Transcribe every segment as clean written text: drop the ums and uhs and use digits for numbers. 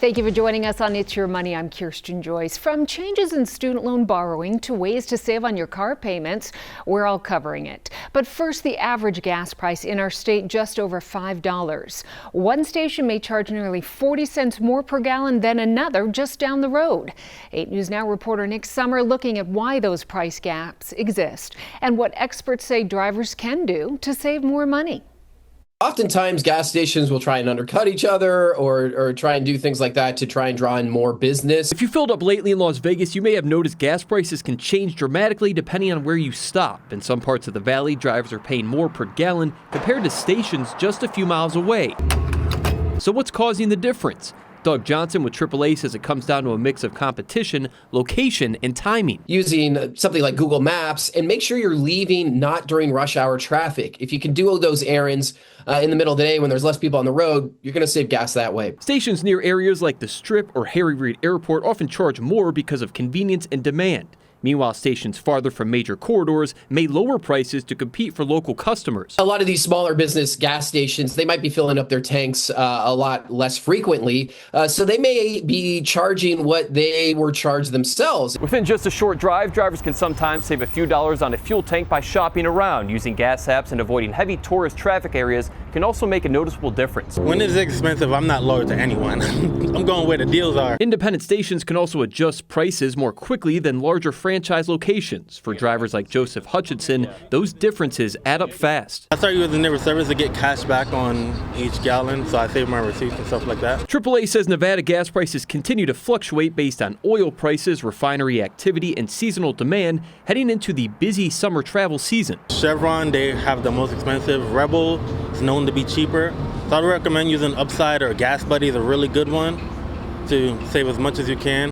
Thank you for joining us on It's Your Money. I'm Kirsten Joyce. From changes in student loan borrowing to ways to save on your car payments, we're all covering it. But first, the average gas price in our state just over $5. One station may charge nearly 40 cents more per gallon than another just down the road. 8 News Now reporter Nick Summer looking at why those price gaps exist and what experts say drivers can do to save more money. Oftentimes, gas stations will try and undercut each other or try and do things like that to try and draw in more business. If you filled up lately in Las Vegas, you may have noticed gas prices can change dramatically depending on where you stop. In some parts of the valley, drivers are paying more per gallon compared to stations just a few miles away. So what's causing the difference? Doug Johnson with AAA says it comes down to a mix of competition, location, and timing. Using something like Google Maps, and make sure you're leaving not during rush hour traffic. If you can do those errands in the middle of the day when there's less people on the road, you're going to save gas that way. Stations near areas like the Strip or Harry Reid Airport often charge more because of convenience and demand. Meanwhile, stations farther from major corridors may lower prices to compete for local customers. A lot of these smaller business gas stations, they might be filling up their tanks a lot less frequently, so they may be charging what they were charged themselves. Within just a short drive, drivers can sometimes save a few dollars on a fuel tank by shopping around. Using gas apps and avoiding heavy tourist traffic areas can also make a noticeable difference. When it's expensive, I'm not loyal to anyone. I'm going where the deals are. Independent stations can also adjust prices more quickly than larger franchise locations. For drivers like Joseph Hutchinson, those differences add up fast. I started using their service to get cash back on each gallon, so I save my receipts and stuff like that. AAA says Nevada gas prices continue to fluctuate based on oil prices, refinery activity, and seasonal demand heading into the busy summer travel season. Chevron, they have the most expensive. Rebel is known to be cheaper. So I'd recommend using Upside or Gas Buddy is a really good one to save as much as you can.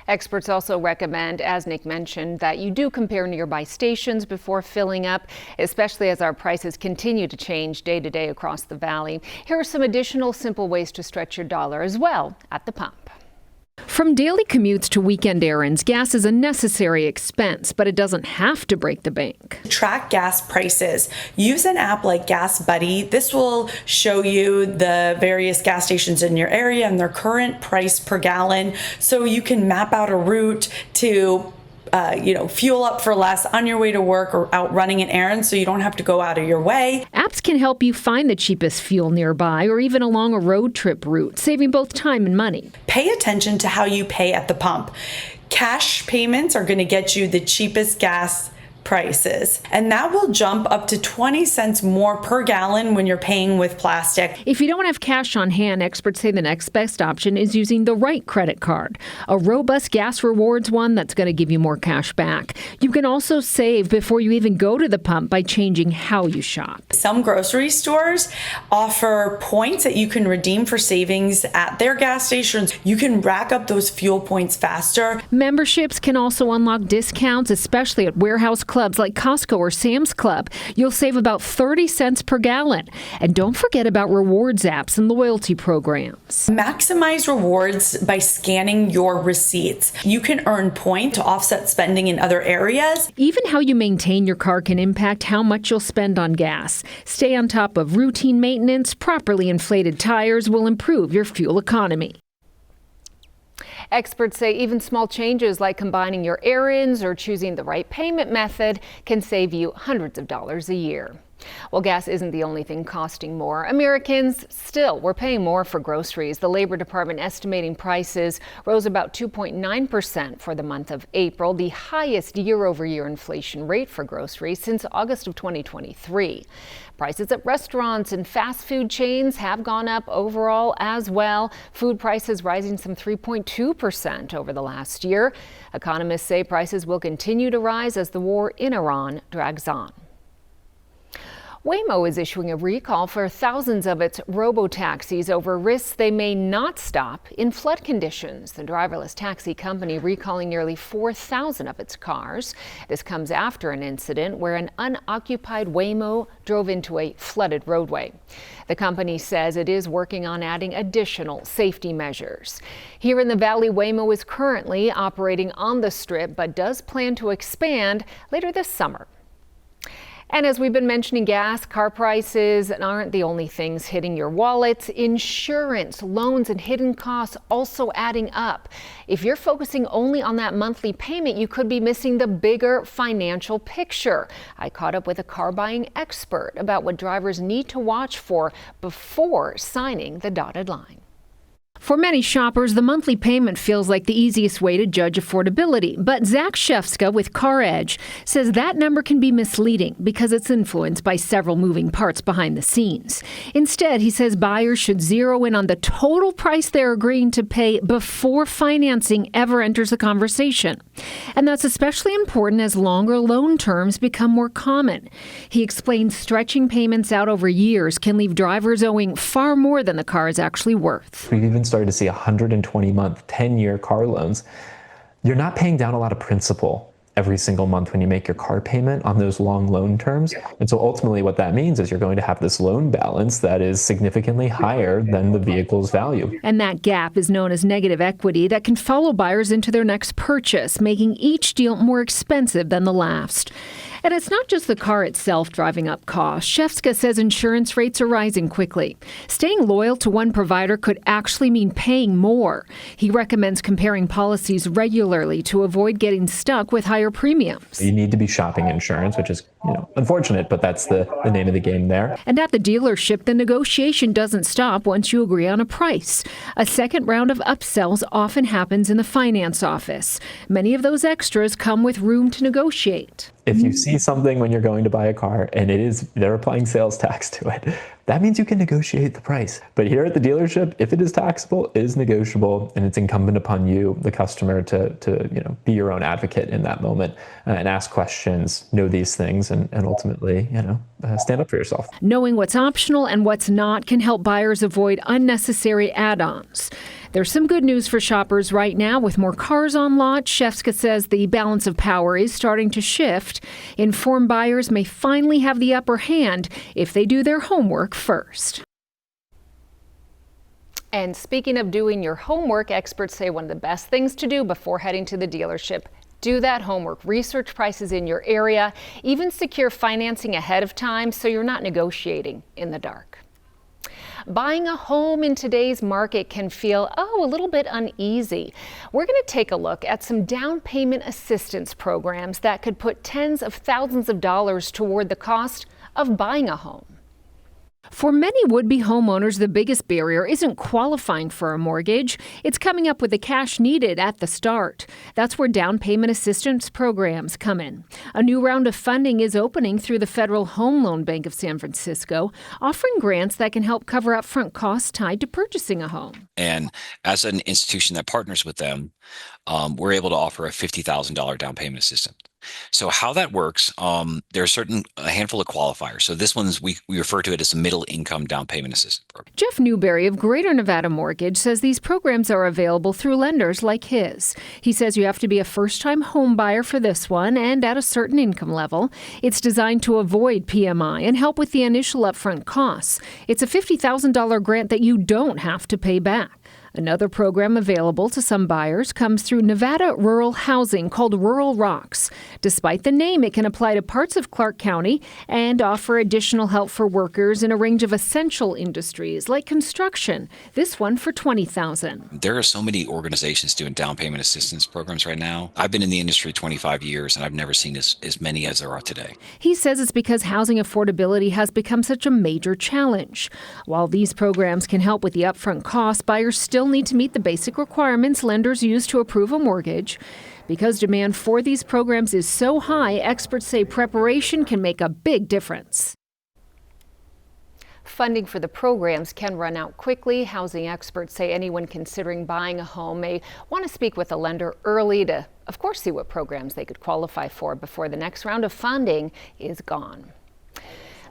Experts also recommend, as Nick mentioned, that you do compare nearby stations before filling up, especially as our prices continue to change day to day across the valley. Here are some additional simple ways to stretch your dollar as well at the pump. From daily commutes to weekend errands, gas is a necessary expense, but it doesn't have to break the bank. Track gas prices. Use an app like Gas Buddy. This will show you the various gas stations in your area and their current price per gallon, so you can map out a route to fuel up for less on your way to work or out running an errand, so you don't have to go out of your way. Apps can help you find the cheapest fuel nearby or even along a road trip route, saving both time and money. Pay attention to how you pay at the pump. Cash payments are going to get you the cheapest gas prices, and that will jump up to 20 cents more per gallon when you're paying with plastic. If you don't have cash on hand, experts say the next best option is using the right credit card, a robust gas rewards one that's going to give you more cash back. You can also save before you even go to the pump by changing how you shop. Some grocery stores offer points that you can redeem for savings at their gas stations. You can rack up those fuel points faster. Memberships can also unlock discounts, especially at warehouse clubs like Costco or Sam's Club. You'll save about 30 cents per gallon. And don't forget about rewards apps and loyalty programs. Maximize rewards by scanning your receipts. You can earn points to offset spending in other areas. Even how you maintain your car can impact how much you'll spend on gas. Stay on top of routine maintenance. Properly inflated tires will improve your fuel economy. Experts say even small changes like combining your errands or choosing the right payment method can save you hundreds of dollars a year. Well, gas isn't the only thing costing more. Americans still were paying more for groceries. The Labor Department estimating prices rose about 2.9% for the month of April, the highest year-over-year inflation rate for groceries since August of 2023. Prices at restaurants and fast food chains have gone up overall as well. Food prices rising some 3.2% over the last year. Economists say prices will continue to rise as the war in Iran drags on. Waymo is issuing a recall for thousands of its robo-taxis over risks they may not stop in flood conditions. The driverless taxi company recalling nearly 4,000 of its cars. This comes after an incident where an unoccupied Waymo drove into a flooded roadway. The company says it is working on adding additional safety measures. Here in the Valley, Waymo is currently operating on the Strip, but does plan to expand later this summer. And as we've been mentioning, car prices aren't the only things hitting your wallets. Insurance, loans, and hidden costs also adding up. If you're focusing only on that monthly payment, you could be missing the bigger financial picture. I caught up with a car buying expert about what drivers need to watch for before signing the dotted line. For many shoppers, the monthly payment feels like the easiest way to judge affordability. But Zach Shefska with CarEdge says that number can be misleading because it's influenced by several moving parts behind the scenes. Instead, he says buyers should zero in on the total price they're agreeing to pay before financing ever enters the conversation. And that's especially important as longer loan terms become more common. He explains stretching payments out over years can leave drivers owing far more than the car is actually worth. We've even started to see 120-month, 10-year car loans. You're not paying down a lot of principal every single month when you make your car payment on those long loan terms. And so ultimately what that means is you're going to have this loan balance that is significantly higher than the vehicle's value. And that gap is known as negative equity that can follow buyers into their next purchase, making each deal more expensive than the last. And it's not just the car itself driving up costs. Shefska says insurance rates are rising quickly. Staying loyal to one provider could actually mean paying more. He recommends comparing policies regularly to avoid getting stuck with higher premiums. You need to be shopping insurance, which is, unfortunate, but that's the name of the game there. And at the dealership, the negotiation doesn't stop once you agree on a price. A second round of upsells often happens in the finance office. Many of those extras come with room to negotiate. If you see something when you're going to buy a car and they're applying sales tax to it, that means you can negotiate the price. But here at the dealership, if it is taxable, it is negotiable, and it's incumbent upon you, the customer, to be your own advocate in that moment and ask questions, know these things, and ultimately, stand up for yourself. Knowing what's optional and what's not can help buyers avoid unnecessary add-ons. There's some good news for shoppers right now. With more cars on lot, Shefska says the balance of power is starting to shift. Informed buyers may finally have the upper hand if they do their homework first. And speaking of doing your homework, experts say one of the best things to do before heading to the dealership: do that homework. Research prices in your area. Even secure financing ahead of time so you're not negotiating in the dark. Buying a home in today's market can feel, a little bit uneasy. We're going to take a look at some down payment assistance programs that could put tens of thousands of dollars toward the cost of buying a home. For many would-be homeowners, the biggest barrier isn't qualifying for a mortgage. It's coming up with the cash needed at the start. That's where down payment assistance programs come in. A new round of funding is opening through the Federal Home Loan Bank of San Francisco, offering grants that can help cover upfront costs tied to purchasing a home. And as an institution that partners with them, we're able to offer a $50,000 down payment assistance. So how that works, there are a handful of qualifiers. So this one's, we refer to it as a middle income down payment assistance program. Jeff Newberry of Greater Nevada Mortgage says these programs are available through lenders like his. He says you have to be a first-time home buyer for this one and at a certain income level. It's designed to avoid PMI and help with the initial upfront costs. It's a $50,000 grant that you don't have to pay back. Another program available to some buyers comes through Nevada Rural Housing called Rural Rocks. Despite the name, it can apply to parts of Clark County and offer additional help for workers in a range of essential industries like construction. This one for $20,000. There are so many organizations doing down payment assistance programs right now. I've been in the industry 25 years and I've never seen as many as there are today. He says it's because housing affordability has become such a major challenge. While these programs can help with the upfront costs, buyers still need to meet the basic requirements lenders use to approve a mortgage. Because demand for these programs is so high, experts say preparation can make a big difference. Funding for the programs can run out quickly. Housing experts say anyone considering buying a home may want to speak with a lender early to, of course, see what programs they could qualify for before the next round of funding is gone.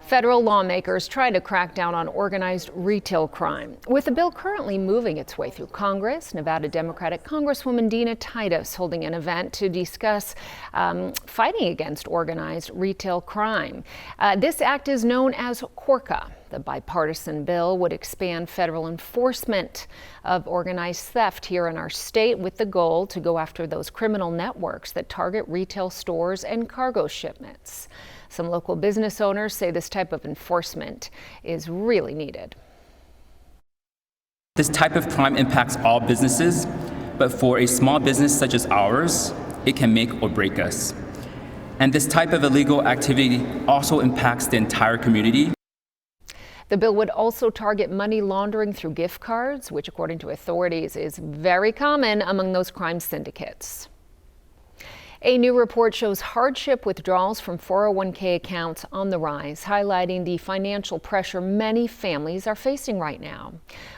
Federal lawmakers try to crack down on organized retail crime. With the bill currently moving its way through Congress, Nevada Democratic Congresswoman Dina Titus holding an event to discuss fighting against organized retail crime. This act is known as CORCA. The bipartisan bill would expand federal enforcement of organized theft here in our state with the goal to go after those criminal networks that target retail stores and cargo shipments. Some local business owners say this type of enforcement is really needed. This type of crime impacts all businesses, but for a small business such as ours, it can make or break us. And this type of illegal activity also impacts the entire community. The bill would also target money laundering through gift cards, which according to authorities is very common among those crime syndicates. A new report shows hardship withdrawals from 401k accounts on the rise, highlighting the financial pressure many families are facing right now.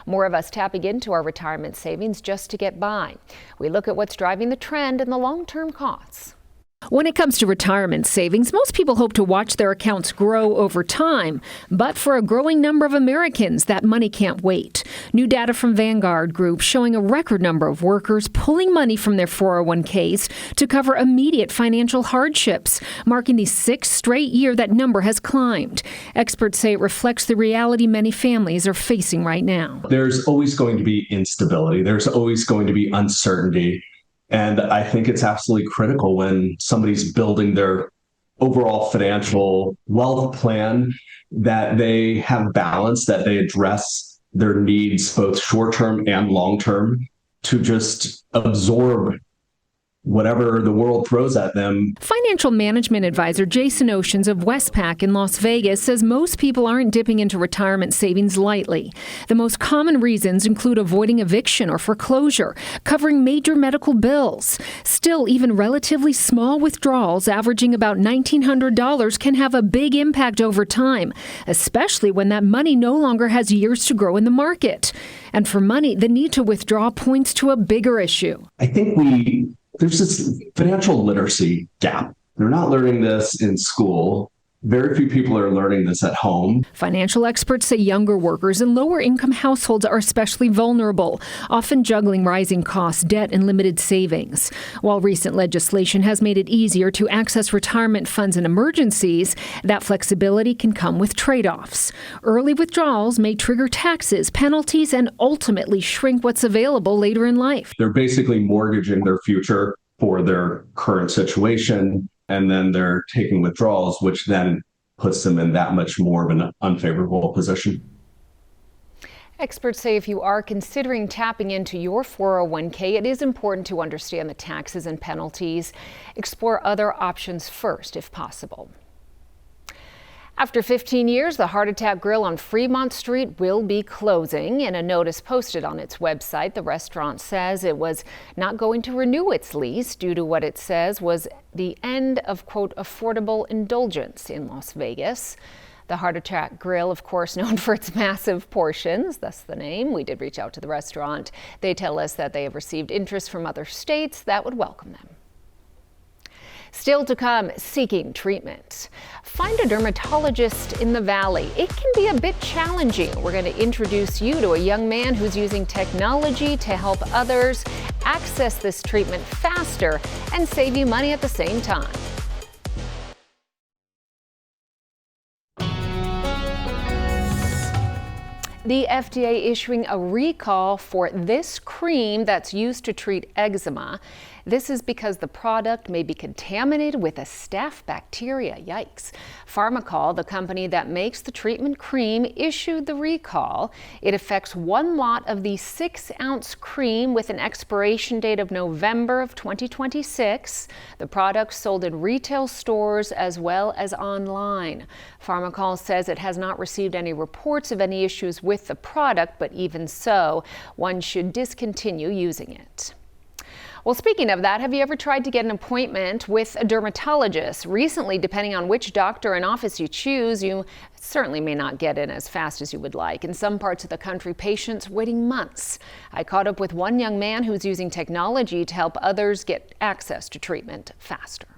More of us tapping into our retirement savings just to get by. We look at what's driving the trend and the long-term costs. When it comes to retirement savings, most people hope to watch their accounts grow over time. But for a growing number of Americans, that money can't wait. New data from Vanguard Group showing a record number of workers pulling money from their 401ks to cover immediate financial hardships, marking the 6th straight year that number has climbed. Experts say it reflects the reality many families are facing right now. There's always going to be instability. There's always going to be uncertainty. And I think it's absolutely critical when somebody's building their overall financial wealth plan that they have balance, that they address their needs, both short-term and long-term, to just absorb whatever the world throws at them. Financial management advisor Jason Oceans of Westpac in Las Vegas says most people aren't dipping into retirement savings lightly. The most common reasons include avoiding eviction or foreclosure, covering major medical bills. Still, even relatively small withdrawals averaging about $1,900 can have a big impact over time, especially when that money no longer has years to grow in the market. And for money, the need to withdraw points to a bigger issue. I think there's this financial literacy gap. They're not learning this in school. Very few people are learning this at home. Financial experts say younger workers and lower income households are especially vulnerable, often juggling rising costs, debt, and limited savings. While recent legislation has made it easier to access retirement funds in emergencies, that flexibility can come with trade-offs. Early withdrawals may trigger taxes, penalties, and ultimately shrink what's available later in life. They're basically mortgaging their future for their current situation, and then they're taking withdrawals, which then puts them in that much more of an unfavorable position. Experts say if you are considering tapping into your 401k, it is important to understand the taxes and penalties. Explore other options first, if possible. After 15 years, the Heart Attack Grill on Fremont Street will be closing. In a notice posted on its website, the restaurant says it was not going to renew its lease due to what it says was the end of, quote, affordable indulgence in Las Vegas. The Heart Attack Grill, of course, known for its massive portions, thus the name. We did reach out to the restaurant. They tell us that they have received interest from other states that would welcome them. Still to come, seeking treatment. Find a dermatologist in the Valley. It can be a bit challenging. We're going to introduce you to a young man who's using technology to help others access this treatment faster and save you money at the same time. The FDA issuing a recall for this cream that's used to treat eczema. This is because the product may be contaminated with a staph bacteria. Yikes. Pharmacol, the company that makes the treatment cream, issued the recall. It affects one lot of the 6-ounce cream with an expiration date of November of 2026. The product sold in retail stores as well as online. Pharmacol says it has not received any reports of any issues with the product, but even so, one should discontinue using it. Well, speaking of that, have you ever tried to get an appointment with a dermatologist? Recently, depending on which doctor and office you choose, you certainly may not get in as fast as you would like. In some parts of the country, patients waiting months. I caught up with one young man who's using technology to help others get access to treatment faster.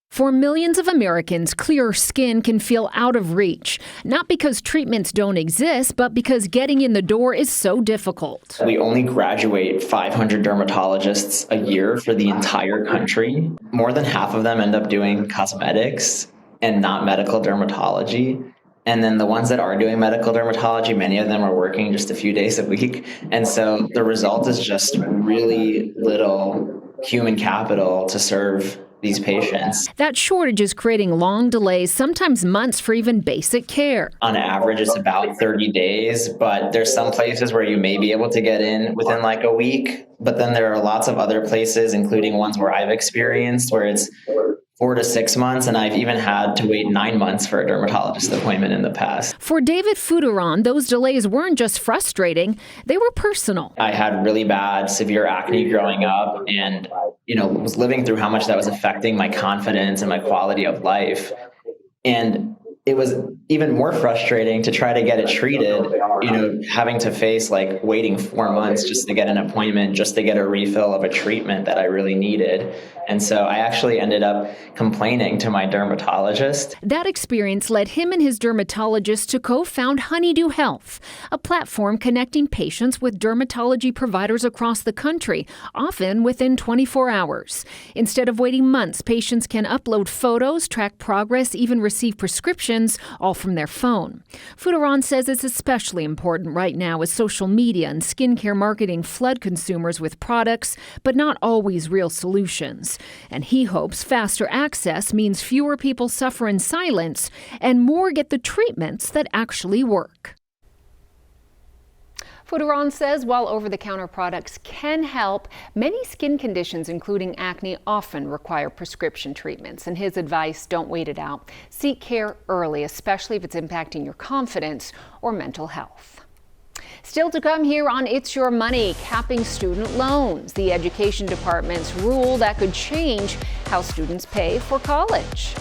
For millions of Americans, clearer skin can feel out of reach, not because treatments don't exist, but because getting in the door is so difficult. We only graduate 500 dermatologists a year for the entire country. More than half of them end up doing cosmetics and not medical dermatology. And then the ones that are doing medical dermatology, many of them are working just a few days a week. And so the result is just really little human capital to serve these patients. That shortage is creating long delays, sometimes months for even basic care. On average, it's about 30 days, but there's some places where you may be able to get in within like a week. But then there are lots of other places, including ones where I've experienced, where it's 4 to 6 months, and I've even had to wait 9 months for a dermatologist appointment in the past. For David Fuderon, those delays weren't just frustrating, they were personal. I had really bad, severe acne growing up and, was living through how much that was affecting my confidence and my quality of life. And it was even more frustrating to try to get it treated, having to face like waiting 4 months just to get an appointment, just to get a refill of a treatment that I really needed. And so I actually ended up complaining to my dermatologist. That experience led him and his dermatologist to co-found Honeydew Health, a platform connecting patients with dermatology providers across the country, often within 24 hours. Instead of waiting months, patients can upload photos, track progress, even receive prescriptions, all from their phone. Fuderon says it's especially important right now as social media and skincare marketing flood consumers with products, but not always real solutions. And he hopes faster access means fewer people suffer in silence and more get the treatments that actually work. Fuderon says while over-the-counter products can help, many skin conditions, including acne, often require prescription treatments. And his advice, don't wait it out. Seek care early, especially if it's impacting your confidence or mental health. Still to come here on It's Your Money, capping student loans, the Education Department's rule that could change how students pay for college.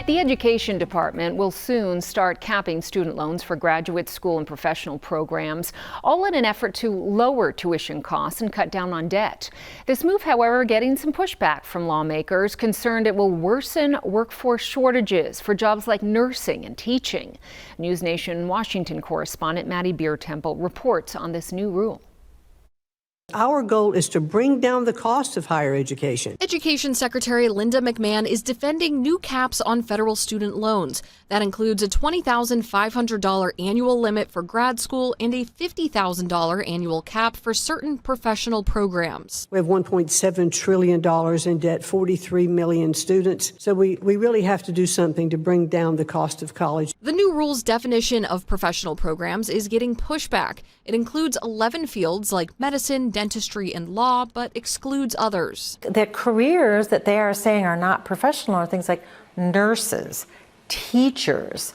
The Education Department will soon start capping student loans for graduate school and professional programs, all in an effort to lower tuition costs and cut down on debt. This move, however, getting some pushback from lawmakers concerned it will worsen workforce shortages for jobs like nursing and teaching. News Nation Washington correspondent Maddie Beer-Temple reports on this new rule. Our goal is to bring down the cost of higher education. Education Secretary Linda McMahon is defending new caps on federal student loans. That includes a $20,500 annual limit for grad school and a $50,000 annual cap for certain professional programs. We have $1.7 trillion in debt, 43 million students. So we really have to do something to bring down the cost of college. The new rule's definition of professional programs is getting pushback. It includes 11 fields like medicine, dentistry, and law, but excludes others. The careers that they are saying are not professional are things like nurses, teachers,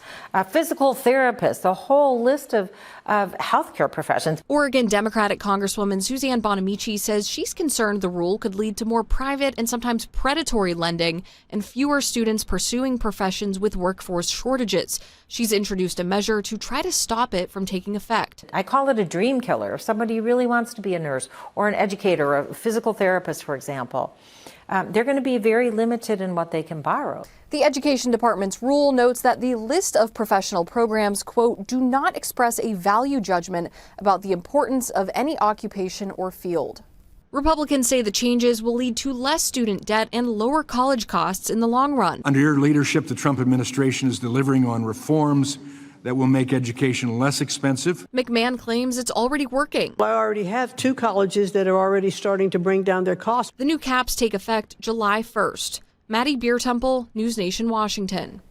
physical therapists, a whole list of healthcare professions. Oregon Democratic Congresswoman Suzanne Bonamici says she's concerned the rule could lead to more private and sometimes predatory lending and fewer students pursuing professions with workforce shortages. She's introduced a measure to try to stop it from taking effect. I call it a dream killer. If somebody really wants to be a nurse or an educator or a physical therapist, for example, they're going to be very limited in what they can borrow. The Education Department's rule notes that the list of professional programs, quote, do not express a value judgment about the importance of any occupation or field. Republicans say the changes will lead to less student debt and lower college costs in the long run. Under your leadership, the Trump administration is delivering on reforms that will make education less expensive. McMahon claims it's already working. I already have 2 colleges that are already starting to bring down their costs. The new caps take effect July 1st. Maddie Beer-Temple, News Nation, Washington.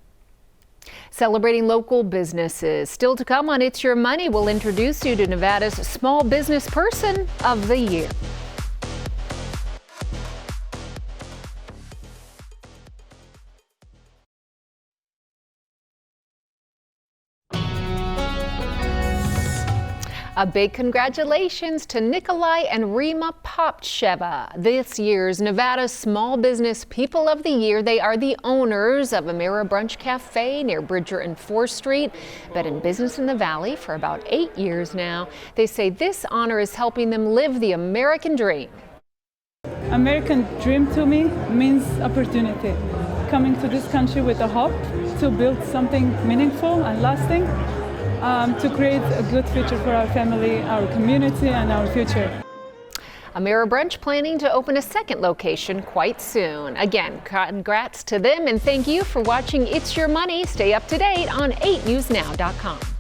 Celebrating local businesses. Still to come on It's Your Money, we'll introduce you to Nevada's Small Business Person of the Year. A big congratulations to Nikolai and Rima Popcheva, this year's Nevada Small Business People of the Year. They are the owners of Amira Brunch Cafe near Bridger and 4th Street. Been in business in the Valley for about 8 years now. They say this honor is helping them live the American dream. American dream to me means opportunity. Coming to this country with a hope to build something meaningful and lasting. To create a good future for our family, our community, and our future. Ameribrunch planning to open a second location quite soon. Again, congrats to them and thank you for watching It's Your Money. Stay up to date on 8newsnow.com.